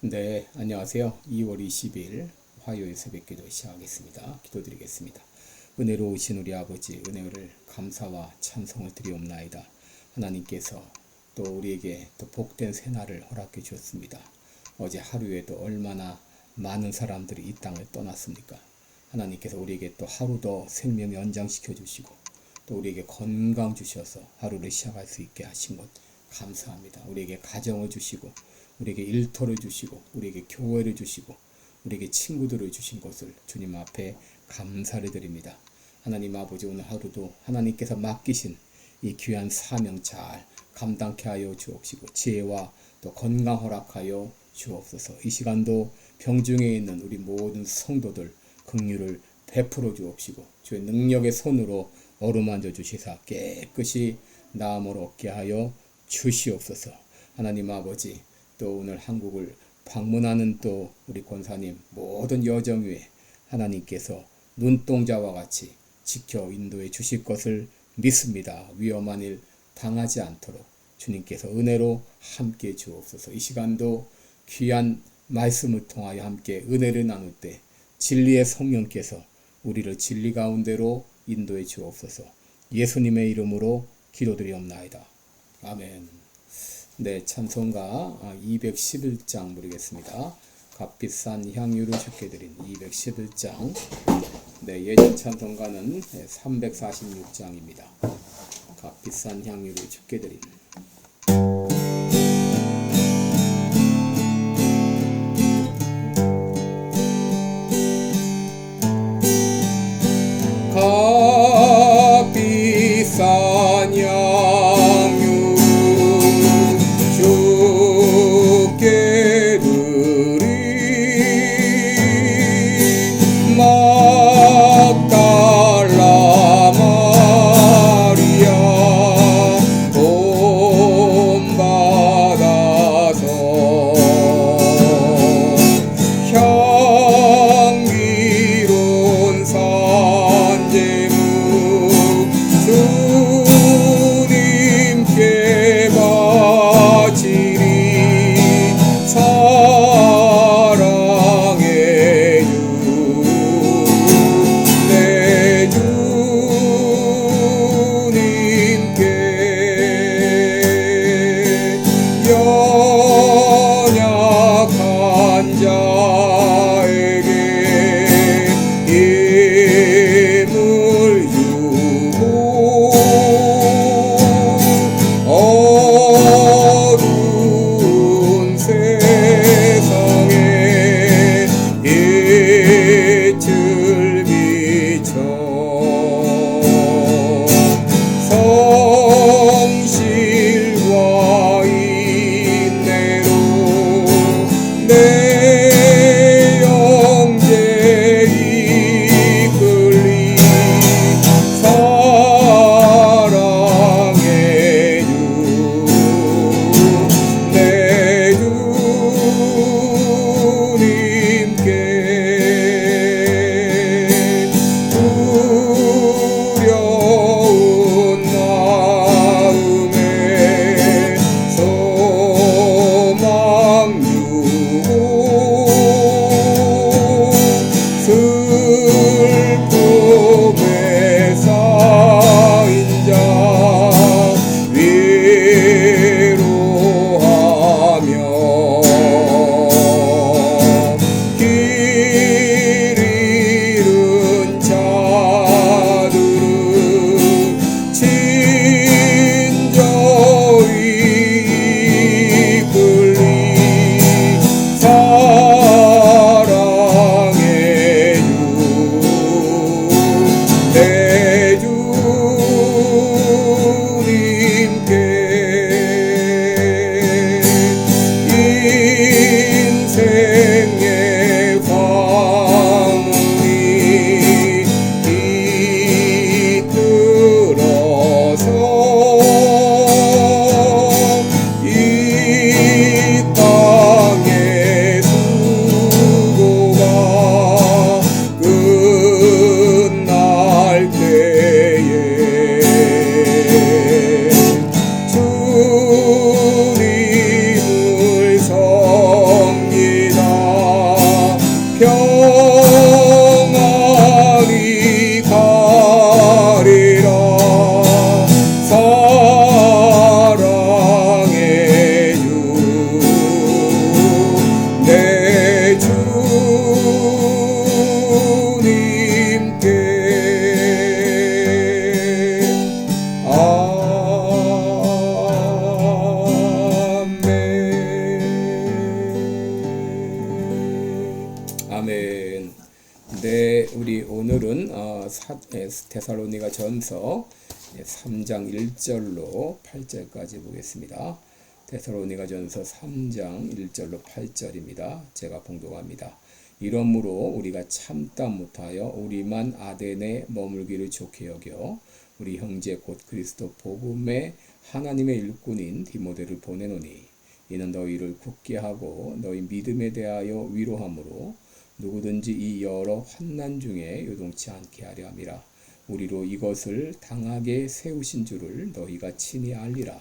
네, 안녕하세요. 2월 20일 화요일 새벽기도 시작하겠습니다. 기도드리겠습니다. 은혜로우신 우리 아버지, 은혜를 감사와 찬송을 드리옵나이다. 하나님께서 또 우리에게 또 복된 새날을 허락해 주었습니다. 어제 하루에도 얼마나 많은 사람들이 이 땅을 떠났습니까? 하나님께서 우리에게 또 하루 더 생명 연장시켜 주시고 또 우리에게 건강 주셔서 하루를 시작할 수 있게 하신 것 감사합니다. 우리에게 가정을 주시고 우리에게 일터를 주시고 우리에게 교회를 주시고 우리에게 친구들을 주신 것을 주님 앞에 감사를 드립니다. 하나님 아버지, 오늘 하루도 하나님께서 맡기신 이 귀한 사명 잘 감당케 하여 주옵시고 지혜와 또 건강 허락하여 주옵소서. 이 시간도 병중에 있는 우리 모든 성도들 긍휼을 베풀어 주옵시고 주의 능력의 손으로 어루만져 주시사 깨끗이 나음을 얻게 하여 주시옵소서. 하나님 아버지, 또 오늘 한국을 방문하는 또 우리 권사님 모든 여정 위에 하나님께서 눈동자와 같이 지켜 인도해 주실 것을 믿습니다. 위험한 일 당하지 않도록 주님께서 은혜로 함께 주옵소서. 이 시간도 귀한 말씀을 통하여 함께 은혜를 나눌 때 진리의 성령께서 우리를 진리 가운데로 인도해 주옵소서. 예수님의 이름으로 기도드리옵나이다. 아멘. 네, 찬송가 211장 부르겠습니다. 값비싼 향유를 주께 드린 211장. 네, 예전 찬송가는 346장입니다. 값비싼 향유를 주께 드린. 값비싼 향유 주께 드린 막달라 마리아 오늘은 데살로니가 전서 3장 1절로 8절까지 보겠습니다. 데살로니가 전서 3장 1절로 8절입니다. 제가 봉독합니다. 이러므로 우리가 참다 못하여 우리만 아덴에 머물기를 좋게 여겨 우리 형제 곧 그리스도 복음의 하나님의 일꾼인 디모데를 보내노니 이는 너희를 굳게 하고 너희 믿음에 대하여 위로함으로 누구든지 이 여러 환난 중에 요동치 않게 하려 함이라. 우리로 이것을 당하게 세우신 줄을 너희가 친히 알리라.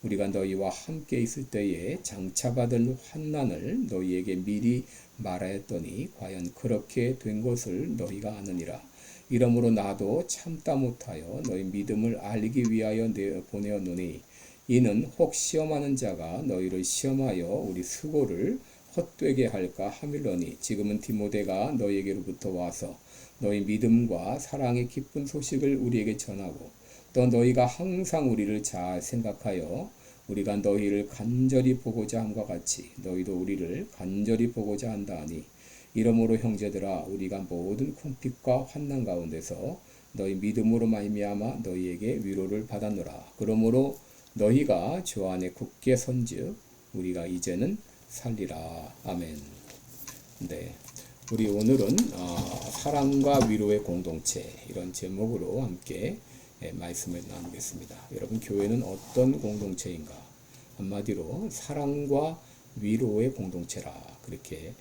우리가 너희와 함께 있을 때에 장차 받을 환난을 너희에게 미리 말하였더니 과연 그렇게 된 것을 너희가 아느니라. 이러므로 나도 참다 못하여 너희 믿음을 알리기 위하여 보내었노니 이는 혹 시험하는 자가 너희를 시험하여 우리 수고를 헛되게 할까 하밀러니 지금은 디모데가 너희에게로부터 와서 너희 믿음과 사랑의 기쁜 소식을 우리에게 전하고 또 너희가 항상 우리를 잘 생각하여 우리가 너희를 간절히 보고자 함과 같이 너희도 우리를 간절히 보고자 한다 하니 이러므로 형제들아 우리가 모든 궁핍과 환난 가운데서 너희 믿음으로 말미암아 너희에게 위로를 받았노라. 그러므로 너희가 주 안에 굳게 선즉 우리가 이제는 살리라. 아멘. 네, 우리 오늘은 사랑과 위로의 공동체 이런 제목으로 함께 말씀을 나누겠습니다. 여러분 교회는 어떤 공동체인가? 한마디로 사랑과 위로의 공동체라 그렇게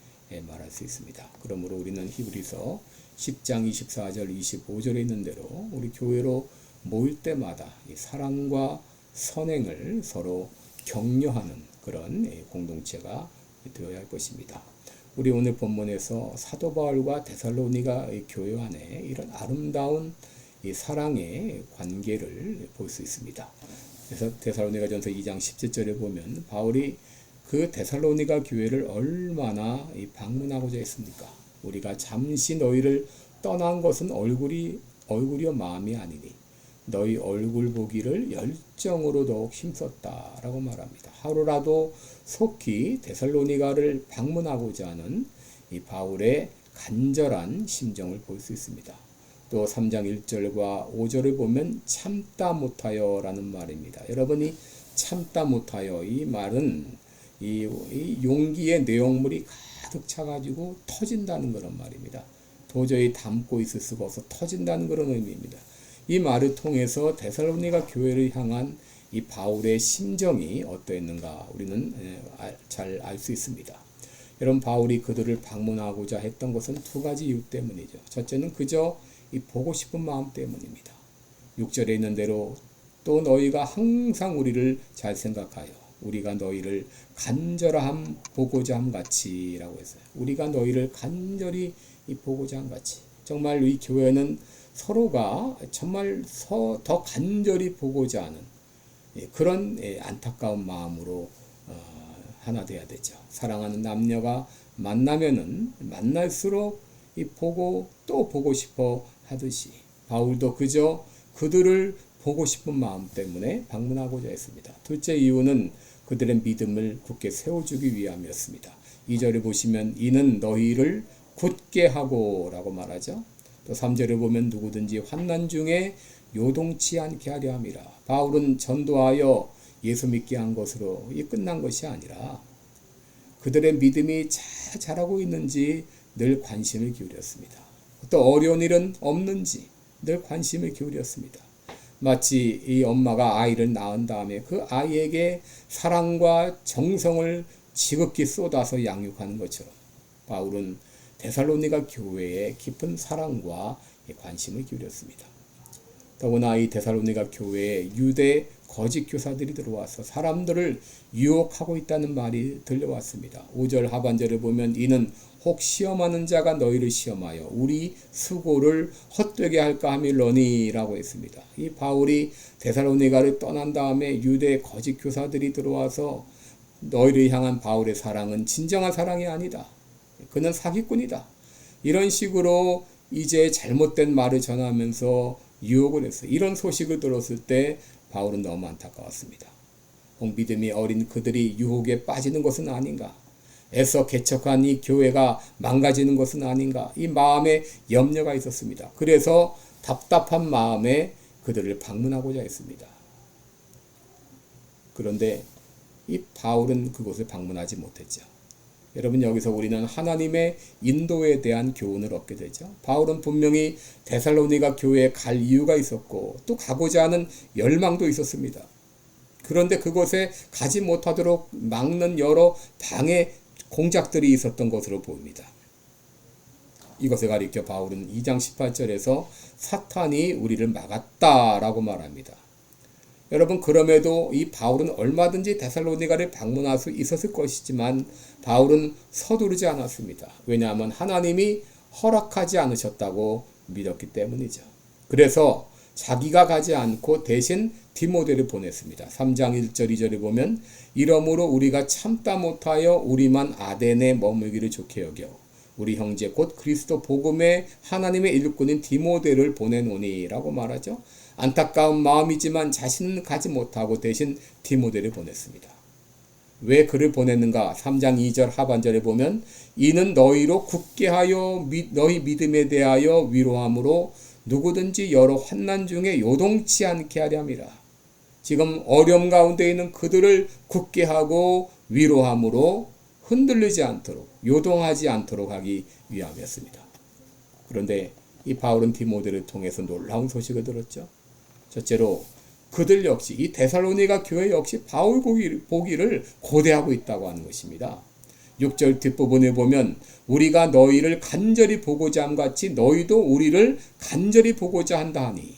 말할 수 있습니다. 그러므로 우리는 히브리서 10장 24절 25절에 있는 대로 우리 교회로 모일 때마다 이 사랑과 선행을 서로 격려하는 그런 공동체가 되어야 할 것입니다. 우리 오늘 본문에서 사도 바울과 데살로니가 교회 안에 이런 아름다운 이 사랑의 관계를 볼 수 있습니다. 그래서 데살로니가 전서 2장 17절에 보면 바울이 그 데살로니가 교회를 얼마나 방문하고자 했습니까? 우리가 잠시 너희를 떠난 것은 얼굴이요 마음이 아니니 너희 얼굴 보기를 열정으로 더욱 힘썼다라고 말합니다. 하루라도 속히 데살로니가를 방문하고자 하는 이 바울의 간절한 심정을 볼 수 있습니다. 또 3장 1절과 5절을 보면 참다 못하여 라는 말입니다. 여러분이 참다 못하여 이 말은 이 용기의 내용물이 가득 차가지고 터진다는 그런 말입니다. 도저히 담고 있을 수가 없어 터진다는 그런 의미입니다. 이 말을 통해서 데살로니가 교회를 향한 이 바울의 심정이 어떠했는가 우리는 잘 알 수 있습니다. 여러분 바울이 그들을 방문하고자 했던 것은 두 가지 이유 때문이죠. 첫째는 그저 이 보고 싶은 마음 때문입니다. 6절에 있는 대로 또 너희가 항상 우리를 잘 생각하여 우리가 너희를 간절함 보고자 함 같이라고 했어요. 우리가 너희를 간절히 보고자 함 같이. 정말 이 교회는 서로가 정말 더 간절히 보고자 하는 그런 안타까운 마음으로 하나 돼야 되죠. 사랑하는 남녀가 만나면은 만날수록 보고 또 보고 싶어 하듯이 바울도 그저 그들을 보고 싶은 마음 때문에 방문하고자 했습니다. 둘째 이유는 그들의 믿음을 굳게 세워주기 위함이었습니다. 2절에 보시면 이는 너희를 굳게 하고 라고 말하죠. 또 3절에 보면 누구든지 환난 중에 요동치 않게 하려 함이라. 바울은 전도하여 예수 믿게 한 것으로 끝난 것이 아니라 그들의 믿음이 잘 자라고 있는지 늘 관심을 기울였습니다. 또 어려운 일은 없는지 늘 관심을 기울였습니다. 마치 이 엄마가 아이를 낳은 다음에 그 아이에게 사랑과 정성을 지극히 쏟아서 양육하는 것처럼 바울은 데살로니가 교회에 깊은 사랑과 관심을 기울였습니다. 더구나 이 데살로니가 교회에 유대 거짓 교사들이 들어와서 사람들을 유혹하고 있다는 말이 들려왔습니다. 5절 하반절을 보면 이는 혹 시험하는 자가 너희를 시험하여 우리 수고를 헛되게 할까 하밀러니 라고 했습니다. 이 바울이 데살로니가를 떠난 다음에 유대 거짓 교사들이 들어와서 너희를 향한 바울의 사랑은 진정한 사랑이 아니다. 그는 사기꾼이다. 이런 식으로 이제 잘못된 말을 전하면서 유혹을 했어요. 이런 소식을 들었을 때 바울은 너무 안타까웠습니다. 믿음이 어린 그들이 유혹에 빠지는 것은 아닌가. 애써 개척한 이 교회가 망가지는 것은 아닌가, 이 마음에 염려가 있었습니다. 그래서 답답한 마음에 그들을 방문하고자 했습니다. 그런데 이 바울은 그곳을 방문하지 못했죠. 여러분, 여기서 우리는 하나님의 인도에 대한 교훈을 얻게 되죠. 바울은 분명히 데살로니가 교회에 갈 이유가 있었고 또 가고자 하는 열망도 있었습니다. 그런데 그곳에 가지 못하도록 막는 여러 방해 공작들이 있었던 것으로 보입니다. 이것을 가리켜 바울은 2장 18절에서 사탄이 우리를 막았다라고 말합니다. 여러분, 그럼에도 이 바울은 얼마든지 데살로니가를 방문할 수 있었을 것이지만 바울은 서두르지 않았습니다. 왜냐하면 하나님이 허락하지 않으셨다고 믿었기 때문이죠. 그래서 자기가 가지 않고 대신 디모데를 보냈습니다. 3장 1절 2절에 보면 이러므로 우리가 참다 못하여 우리만 아덴에 머물기를 좋게 여겨 우리 형제 곧 그리스도 복음의 하나님의 일꾼인 디모데를 보내노니 라고 말하죠. 안타까운 마음이지만 자신은 가지 못하고 대신 디모데를 보냈습니다. 왜 그를 보냈는가? 3장 2절 하반절에 보면 이는 너희로 굳게 하여 너희 믿음에 대하여 위로함으로 누구든지 여러 환난 중에 요동치 않게 하려 함이라. 지금 어려움 가운데 있는 그들을 굳게 하고 위로함으로 흔들리지 않도록, 요동하지 않도록 하기 위함이었습니다. 그런데 이 바울은 디모데를 통해서 놀라운 소식을 들었죠. 첫째로 그들 역시, 이 데살로니가 교회 역시 바울 보기를 고대하고 있다고 하는 것입니다. 6절 뒷부분에 보면 우리가 너희를 간절히 보고자 함 같이 너희도 우리를 간절히 보고자 한다 하니,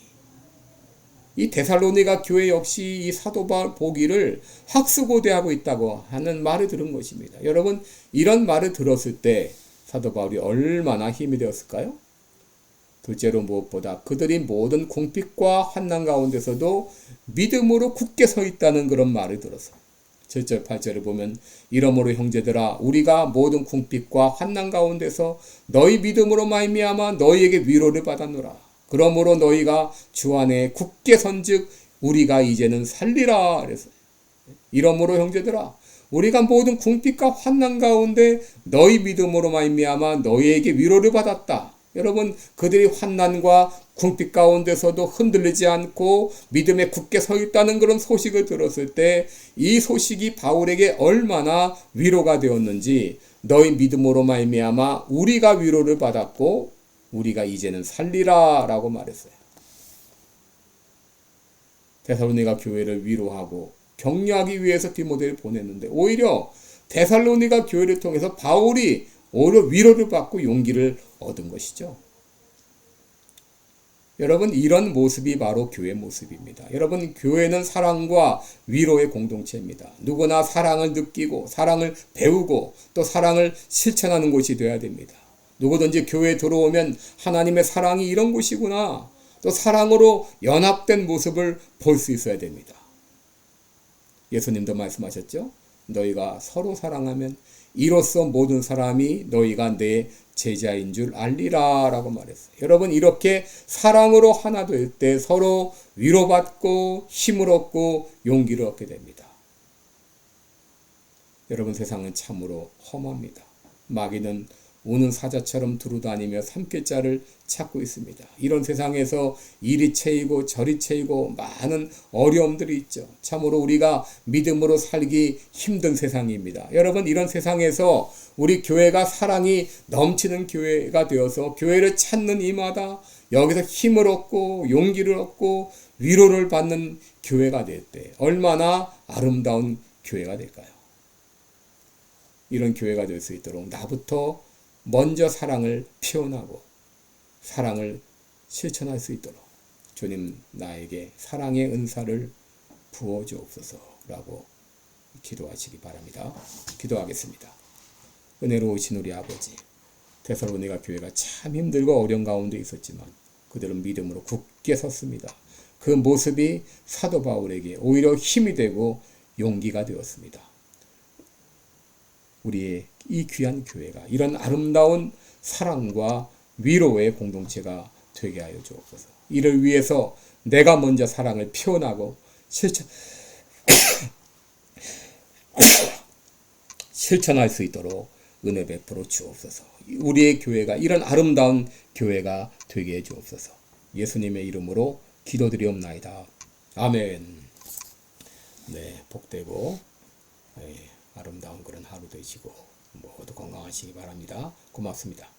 이 데살로니가 교회 역시 이 사도 바울 보기를 학수고대하고 있다고 하는 말을 들은 것입니다. 여러분, 이런 말을 들었을 때 사도 바울이 얼마나 힘이 되었을까요? 둘째로 무엇보다 그들이 모든 궁핍과 환난 가운데서도 믿음으로 굳게 서 있다는 그런 말을 들어서 7절 8절을 보면 이러므로 형제들아 우리가 모든 궁핍과 환난 가운데서 너희 믿음으로 말미암아 너희에게 위로를 받았노라. 그러므로 너희가 주 안에 굳게 선즉 우리가 이제는 살리라. 그래서 이러므로 형제들아 우리가 모든 궁핍과 환난 가운데 너희 믿음으로 말미암아 너희에게 위로를 받았다. 여러분, 그들이 환난과 궁핍 가운데서도 흔들리지 않고 믿음에 굳게 서 있다는 그런 소식을 들었을 때 이 소식이 바울에게 얼마나 위로가 되었는지, 너희 믿음으로 말미암아 우리가 위로를 받았고 우리가 이제는 살리라 라고 말했어요. 데살로니가 교회를 위로하고 격려하기 위해서 디모데를 보냈는데 오히려 데살로니가 교회를 통해서 바울이 오히려 위로를 받고 용기를 얻은 것이죠. 여러분, 이런 모습이 바로 교회 모습입니다. 여러분, 교회는 사랑과 위로의 공동체입니다. 누구나 사랑을 느끼고 사랑을 배우고 또 사랑을 실천하는 곳이 되어야 됩니다. 누구든지 교회에 들어오면 하나님의 사랑이 이런 곳이구나, 또 사랑으로 연합된 모습을 볼 수 있어야 됩니다. 예수님도 말씀하셨죠? 너희가 서로 사랑하면 이로써 모든 사람이 너희가 내 제자인 줄 알리라 라고 말했어요. 여러분, 이렇게 사랑으로 하나 될 때 서로 위로받고 힘을 얻고 용기를 얻게 됩니다. 여러분, 세상은 참으로 험합니다. 마귀는 우는 사자처럼 두루다니며 삼킬 자를 찾고 있습니다. 이런 세상에서 이리 채이고 저리 채이고 많은 어려움들이 있죠. 참으로 우리가 믿음으로 살기 힘든 세상입니다. 여러분, 이런 세상에서 우리 교회가 사랑이 넘치는 교회가 되어서 교회를 찾는 이마다 여기서 힘을 얻고 용기를 얻고 위로를 받는 교회가 될 때 얼마나 아름다운 교회가 될까요? 이런 교회가 될 수 있도록 나부터 먼저 사랑을 표현하고 사랑을 실천할 수 있도록 주님 나에게 사랑의 은사를 부어주옵소서라고 기도하시기 바랍니다. 기도하겠습니다. 은혜로우신 우리 아버지, 데살로니가 교회가 참 힘들고 어려운 가운데 있었지만 그들은 믿음으로 굳게 섰습니다. 그 모습이 사도 바울에게 오히려 힘이 되고 용기가 되었습니다. 우리의 이 귀한 교회가 이런 아름다운 사랑과 위로의 공동체가 되게 하여 주옵소서. 이를 위해서 내가 먼저 사랑을 실천할 수 있도록 은혜 베풀어 주옵소서. 우리의 교회가 이런 아름다운 교회가 되게 해 주옵소서. 예수님의 이름으로 기도드리옵나이다. 아멘. 네, 복되고 아름다운 그런 하루 되시고 모두 건강하시기 바랍니다. 고맙습니다.